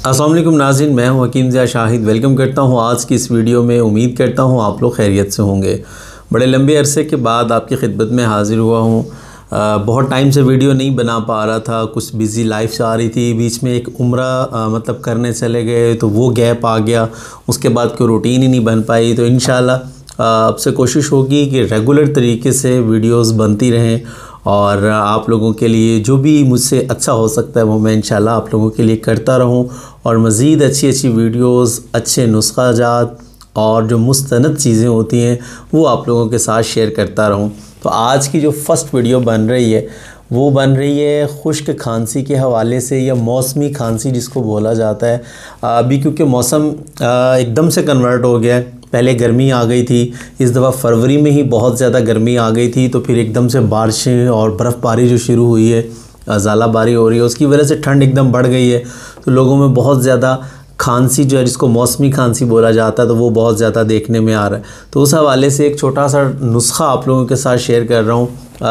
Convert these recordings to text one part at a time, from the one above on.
अस्सलाम वालेकुम नाज़रीन, मैं हूं हकीम ज़िया शाहिद। वेलकम करता हूं आज की इस वीडियो में। उम्मीद करता हूं आप लोग खैरियत से होंगे। बड़े लंबे अरसे के बाद आपकी खिदमत में हाज़िर हुआ हूं। बहुत टाइम से वीडियो नहीं बना पा रहा था, कुछ बिज़ी लाइफ आ रही थी। बीच में एक उम्रा मतलब करने चले गए तो वो गैप आ गया, उसके बाद कोई रूटीन ही नहीं बन पाई। तो इंशाल्लाह अब से कोशिश होगी कि रेगुलर तरीके से वीडियोस बनती रहें और आप लोगों के लिए जो भी मुझसे अच्छा हो सकता है वो मैं इंशाल्लाह आप लोगों के लिए करता रहूं और मज़ीद अच्छी अच्छी वीडियोस, अच्छे नुस्ख़ाजात और जो मुस्तनद चीज़ें होती हैं वो आप लोगों के साथ शेयर करता रहूं। तो आज की जो फ़र्स्ट वीडियो बन रही है वो बन रही है खुश्क खांसी के हवाले से, या मौसमी खांसी जिसको बोला जाता है। अभी क्योंकि मौसम एकदम से कन्वर्ट हो गया है, पहले गर्मी आ गई थी, इस दफ़ा फरवरी में ही बहुत ज़्यादा गर्मी आ गई थी, तो फिर एकदम से बारिशें और बर्फ़बारी जो शुरू हुई है, ज़ालाबारी हो रही है, उसकी वजह से ठंड एकदम बढ़ गई है। तो लोगों में बहुत ज़्यादा खांसी जो है, जिसको मौसमी खांसी बोला जाता है, तो वो बहुत ज़्यादा देखने में आ रहा है। तो उस हवाले से एक छोटा सा नुस्खा आप लोगों के साथ शेयर कर रहा हूँ।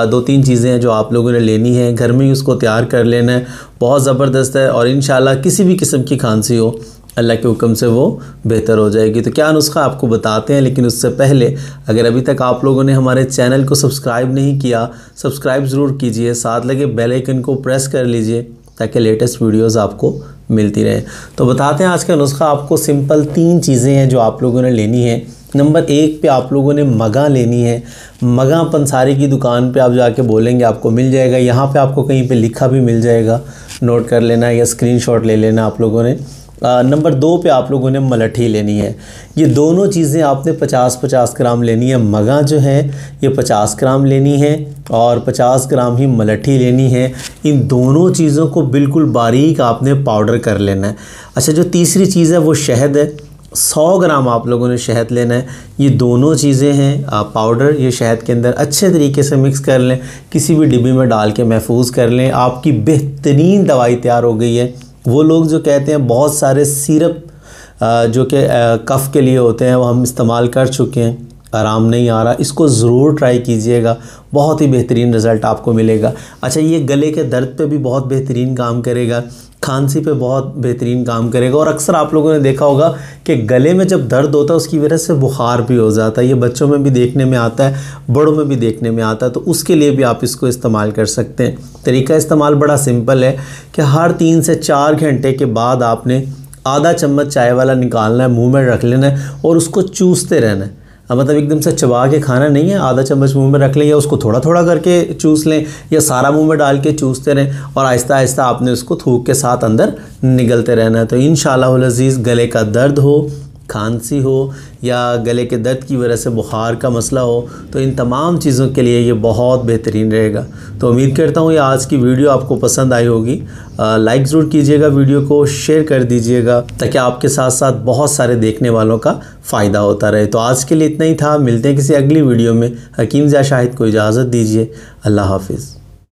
2-3 चीज़ें हैं जो आप लोगों ने लेनी है, घर में ही उसको तैयार कर लेना है। बहुत ज़बरदस्त है और इंशाल्लाह किसी भी किस्म की खांसी हो, अल्लाह के हुक्म से वो बेहतर हो जाएगी। तो क्या नुस्खा आपको बताते हैं, लेकिन उससे पहले अगर अभी तक आप लोगों ने हमारे चैनल को सब्सक्राइब नहीं किया, सब्सक्राइब ज़रूर कीजिए, साथ लगे बेल आइकन को प्रेस कर लीजिए ताकि लेटेस्ट वीडियोस आपको मिलती रहें। तो बताते हैं आज का नुस्खा। आपको सिंपल 3 चीज़ें हैं जो आप लोगों ने लेनी है। नंबर 1 पे आप लोगों ने मगा लेनी है। मगा पंसारी की दुकान पे आप जाके बोलेंगे आपको मिल जाएगा। यहाँ पे आपको कहीं पे लिखा भी मिल जाएगा, नोट कर लेना या स्क्रीनशॉट ले लेना आप लोगों ने। नंबर 2 पे आप लोगों ने मलठी लेनी है। ये दोनों चीज़ें आपने 50-50 ग्राम लेनी है। मगा जो है ये 50 ग्राम लेनी है और 50 ग्राम ही मलठी लेनी है। इन दोनों चीज़ों को बिल्कुल बारीक आपने पाउडर कर लेना है। अच्छा, जो तीसरी चीज़ है वो शहद है। 100 ग्राम आप लोगों ने शहद लेना है। ये दोनों चीज़ें हैं पाउडर, ये शहद के अंदर अच्छे तरीके से मिक्स कर लें, किसी भी डिब्बी में डाल के महफूज कर लें। आपकी बेहतरीन दवाई तैयार हो गई है। वो लोग जो कहते हैं बहुत सारे सिरप जो कि कफ़ के लिए होते हैं वो हम इस्तेमाल कर चुके हैं, आराम नहीं आ रहा, इसको ज़रूर ट्राई कीजिएगा, बहुत ही बेहतरीन रिज़ल्ट आपको मिलेगा। अच्छा, ये गले के दर्द पे भी बहुत बेहतरीन काम करेगा, खांसी पे बहुत बेहतरीन काम करेगा। और अक्सर आप लोगों ने देखा होगा कि गले में जब दर्द होता है उसकी वजह से बुखार भी हो जाता है। ये बच्चों में भी देखने में आता है, बड़ों में भी देखने में आता है। तो उसके लिए भी आप इसको इस्तेमाल कर सकते हैं। तरीका इस्तेमाल बड़ा सिंपल है कि हर 3 से 4 घंटे के बाद आपने आधा चम्मच चाय वाला निकालना है, मुँह में रख लेना है और उसको चूसते रहना है। मतलब एकदम से चबा के खाना नहीं है, आधा चम्मच मुंह में रख लें या उसको थोड़ा थोड़ा करके चूस लें या सारा मुंह में डाल के चूसते रहें और आहिस्ता आहिस्ता आपने उसको थूक के साथ अंदर निगलते रहना है। तो इंशाअल्लाह अज़ीज़ गले का दर्द हो, खांसी हो या गले के दर्द की वजह से बुखार का मसला हो, तो इन तमाम चीज़ों के लिए ये बहुत बेहतरीन रहेगा। तो उम्मीद करता हूँ ये आज की वीडियो आपको पसंद आई होगी। लाइक ज़रूर कीजिएगा, वीडियो को शेयर कर दीजिएगा ताकि आपके साथ साथ बहुत सारे देखने वालों का फ़ायदा होता रहे। तो आज के लिए इतना ही था, मिलते हैं किसी अगली वीडियो में। हकीम ज़िया शाहिद को इजाज़त दीजिए। अल्लाह हाफिज़।